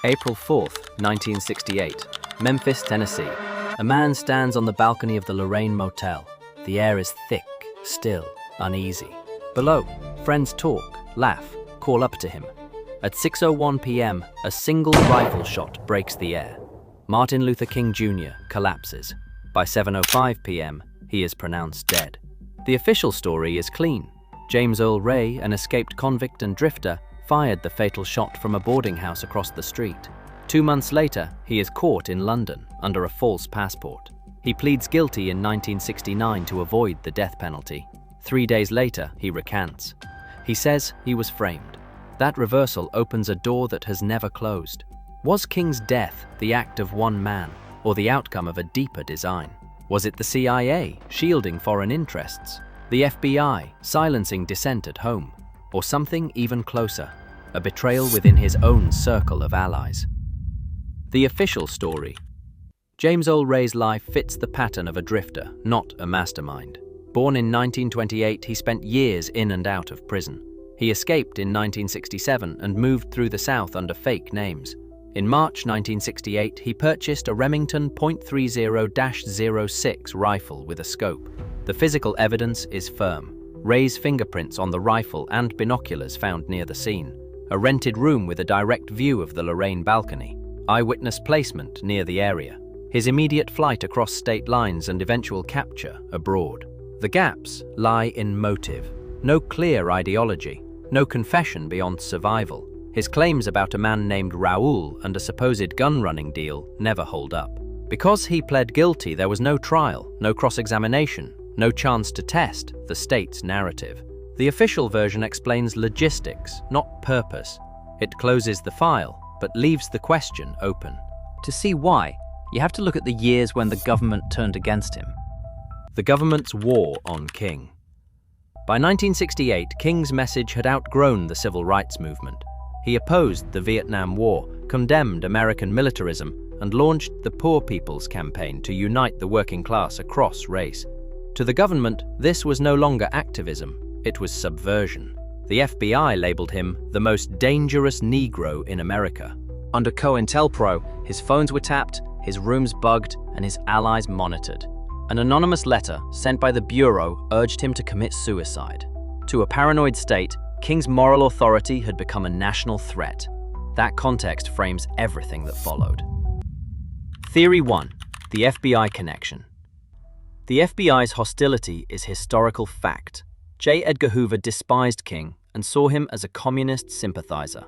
April 4th, 1968, Memphis, Tennessee. A man stands on the balcony of the Lorraine Motel. The air is thick, still, uneasy. Below, friends talk, laugh, call up to him. At 6:01 p.m., a single rifle shot breaks the air. Martin Luther King Jr. collapses. By 7:05 p.m., he is pronounced dead. The official story is clean. James Earl Ray, an escaped convict and drifter, fired the fatal shot from a boarding house across the street. 2 months later, he is caught in London under a false passport. He pleads guilty in 1969 to avoid the death penalty. 3 days later, he recants. He says he was framed. That reversal opens a door that has never closed. Was King's death the act of one man, or the outcome of a deeper design? Was it the CIA shielding foreign interests? The FBI silencing dissent at home? Or something even closer, a betrayal within his own circle of allies? The official story. James Earl Ray's life fits the pattern of a drifter, not a mastermind. Born in 1928, he spent years in and out of prison. He escaped in 1967 and moved through the South under fake names. In March 1968, he purchased a Remington .30-06 rifle with a scope. The physical evidence is firm. Ray's fingerprints on the rifle and binoculars found near the scene. A rented room with a direct view of the Lorraine balcony. Eyewitness placement near the area. His immediate flight across state lines and eventual capture abroad. The gaps lie in motive. No clear ideology. No confession beyond survival. His claims about a man named Raoul and a supposed gun-running deal never hold up. Because he pled guilty, there was no trial, no cross-examination, no chance to test the state's narrative. The official version explains logistics, not purpose. It closes the file, but leaves the question open. To see why, you have to look at the years when the government turned against him. The government's war on King. By 1968, King's message had outgrown the civil rights movement. He opposed the Vietnam War, condemned American militarism, and launched the Poor People's Campaign to unite the working class across race. To the government, this was no longer activism, it was subversion. The FBI labeled him the most dangerous Negro in America. Under COINTELPRO, his phones were tapped, his rooms bugged, and his allies monitored. An anonymous letter sent by the Bureau urged him to commit suicide. To a paranoid state, King's moral authority had become a national threat. That context frames everything that followed. Theory 1. The FBI connection. The FBI's hostility is historical fact. J. Edgar Hoover despised King and saw him as a communist sympathizer.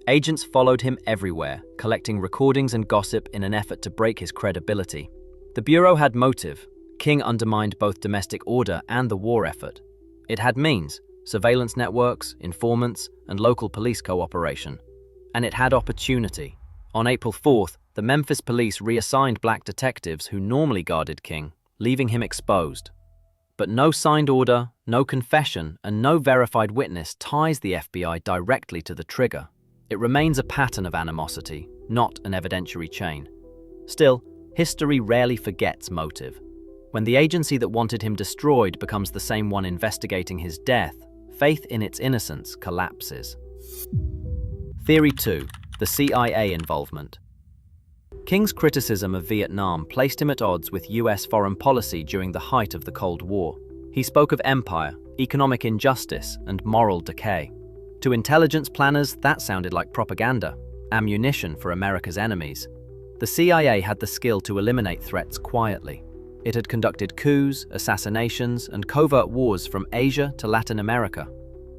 Agents followed him everywhere, collecting recordings and gossip in an effort to break his credibility. The Bureau had motive. King undermined both domestic order and the war effort. It had means, surveillance networks, informants, and local police cooperation. And it had opportunity. On April 4th, the Memphis police reassigned black detectives who normally guarded King, leaving him exposed. But no signed order, no confession, and no verified witness ties the FBI directly to the trigger. It remains a pattern of animosity, not an evidentiary chain. Still, history rarely forgets motive. When the agency that wanted him destroyed becomes the same one investigating his death, faith in its innocence collapses. Theory 2. The CIA involvement. King's criticism of Vietnam placed him at odds with US foreign policy during the height of the Cold War. He spoke of empire, economic injustice, and moral decay. To intelligence planners, that sounded like propaganda, ammunition for America's enemies. The CIA had the skill to eliminate threats quietly. It had conducted coups, assassinations, and covert wars from Asia to Latin America.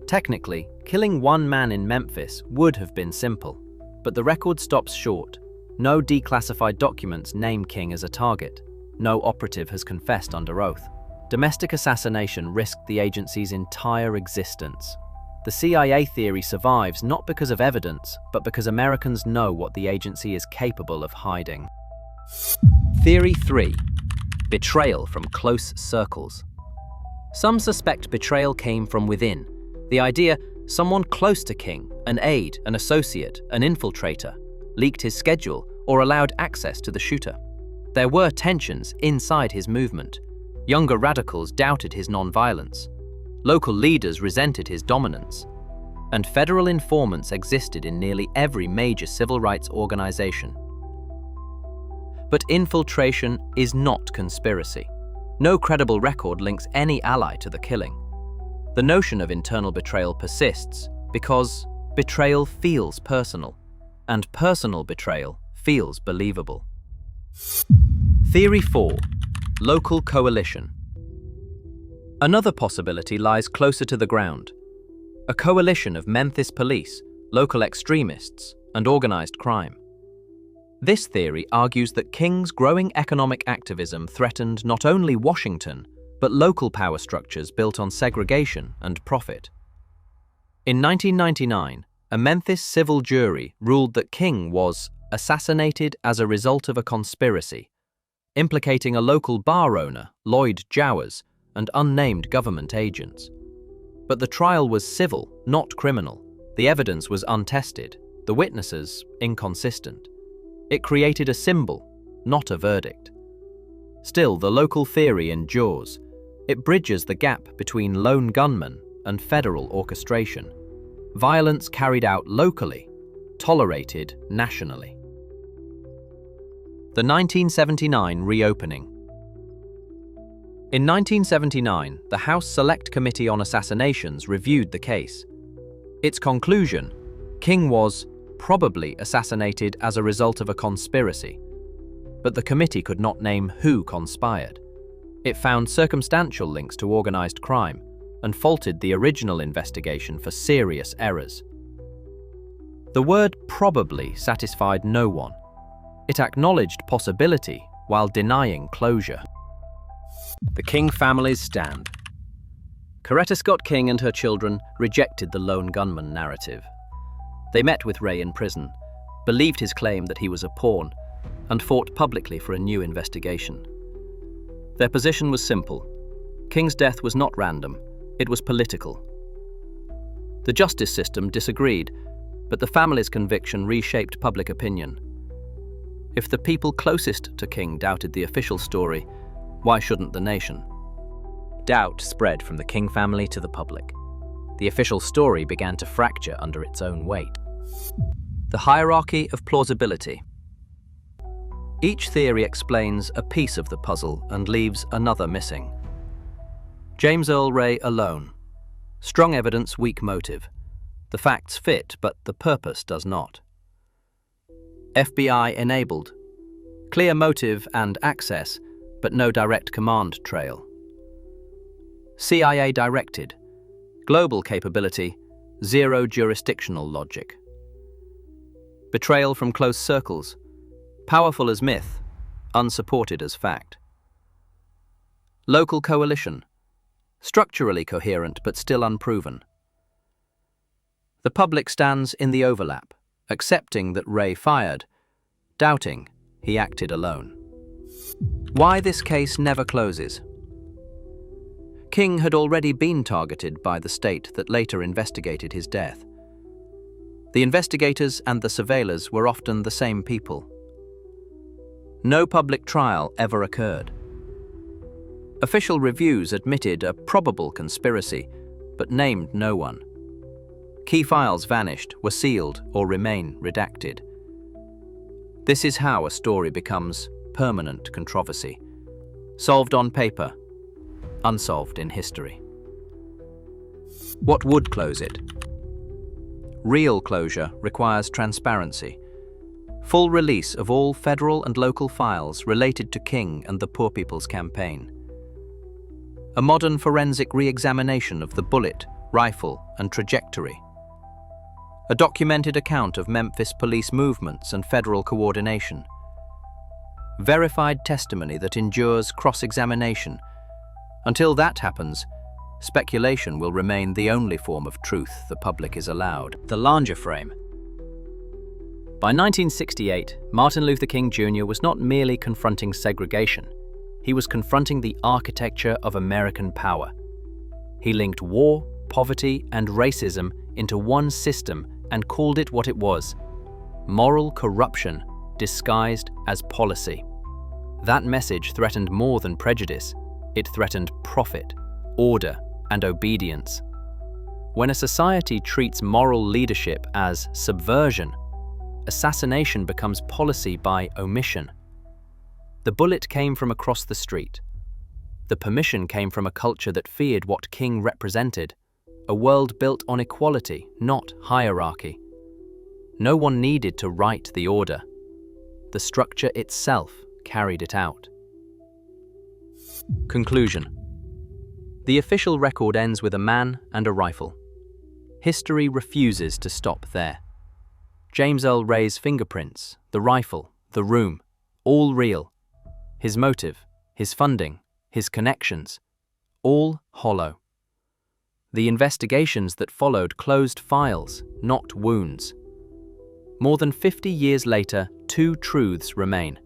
Technically, killing one man in Memphis would have been simple, but the record stops short. No declassified documents name King as a target. No operative has confessed under oath. Domestic assassination risked the agency's entire existence. The CIA theory survives not because of evidence, but because Americans know what the agency is capable of hiding. Theory 3. Betrayal from close circles. Some suspect betrayal came from within. The idea, someone close to King, an aide, an associate, an infiltrator, leaked his schedule or allowed access to the shooter. There were tensions inside his movement. Younger radicals doubted his non-violence. Local leaders resented his dominance. and federal informants existed in nearly every major civil rights organization. But infiltration is not conspiracy. No credible record links any ally to the killing. The notion of internal betrayal persists because betrayal feels personal, and personal betrayal feels believable. Theory 4. Local coalition. Another possibility lies closer to the ground. A coalition of Memphis police, local extremists, and organized crime. This theory argues that King's growing economic activism threatened not only Washington, but local power structures built on segregation and profit. In 1999, a Memphis civil jury ruled that King was assassinated as a result of a conspiracy, implicating a local bar owner, Lloyd Jowers, and unnamed government agents. But the trial was civil, not criminal. The evidence was untested, the witnesses inconsistent. It created a symbol, not a verdict. Still, the local theory endures. It bridges the gap between lone gunmen and federal orchestration. Violence carried out locally, tolerated nationally. The 1979 reopening. In 1979, the House Select Committee on Assassinations reviewed the case. Its conclusion: King was probably assassinated as a result of a conspiracy, but the committee could not name who conspired. It found circumstantial links to organized crime and faulted the original investigation for serious errors. The word probably satisfied no one. It acknowledged possibility while denying closure. The King family's stand. Coretta Scott King and her children rejected the lone gunman narrative. They met with Ray in prison, believed his claim that he was a pawn, and fought publicly for a new investigation. Their position was simple. King's death was not random, it was political. The justice system disagreed, but the family's conviction reshaped public opinion. If the people closest to King doubted the official story, why shouldn't the nation? Doubt spread from the King family to the public. The official story began to fracture under its own weight. The hierarchy of plausibility. Each theory explains a piece of the puzzle and leaves another missing. James Earl Ray alone. Strong evidence, weak motive. The facts fit, but the purpose does not. FBI enabled. Clear motive and access, but no direct command trail. CIA directed. Global capability, zero jurisdictional logic. Betrayal from close circles, powerful as myth, unsupported as fact. Local coalition, structurally coherent but still unproven. The public stands in the overlap, accepting that Ray fired, doubting he acted alone. Why this case never closes? King had already been targeted by the state that later investigated his death. The investigators and the surveillors were often the same people. No public trial ever occurred. Official reviews admitted a probable conspiracy, but named no one. Key files vanished, were sealed, or remain redacted. This is how a story becomes permanent controversy. Solved on paper, unsolved in history. What would close it? Real closure requires transparency. Full release of all federal and local files related to King and the Poor People's Campaign. A modern forensic re-examination of the bullet, rifle, and trajectory. A documented account of Memphis police movements and federal coordination. Verified testimony that endures cross-examination. Until that happens, speculation will remain the only form of truth the public is allowed. The larger frame. By 1968, Martin Luther King Jr. was not merely confronting segregation. He was confronting the architecture of American power. He linked war, poverty, and racism into one system and called it what it was: moral corruption disguised as policy. That message threatened more than prejudice. It threatened profit, order, and obedience. When a society treats moral leadership as subversion, assassination becomes policy by omission. The bullet came from across the street. The permission came from a culture that feared what king represented, a world built on equality, not hierarchy. No one needed to write the order. The structure itself carried it out. Conclusion. The official record ends with a man and a rifle. History refuses to stop there. James Earl Ray's fingerprints, the rifle, the room, all real. His motive, his funding, his connections, all hollow. The investigations that followed closed files, not wounds. More than 50 years later, two truths remain.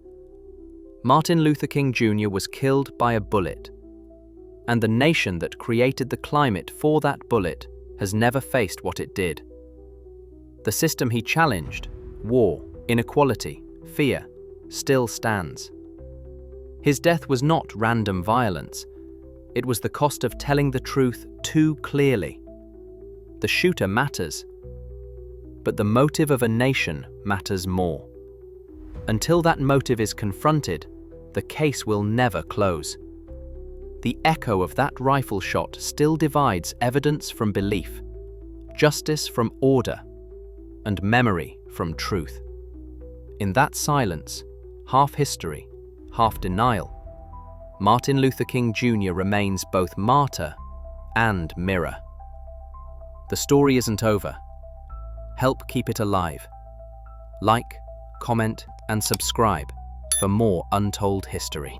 Martin Luther King Jr. was killed by a bullet, and the nation that created the climate for that bullet has never faced what it did. The system he challenged, war, inequality, fear, still stands. His death was not random violence. It was the cost of telling the truth too clearly. The shooter matters, but the motive of a nation matters more. Until that motive is confronted, the case will never close. The echo of that rifle shot still divides evidence from belief, justice from order, and memory from truth. In that silence, half history, half denial, Martin Luther King Jr. remains both martyr and mirror. The story isn't over. Help keep it alive. Like, comment, and subscribe for more untold history.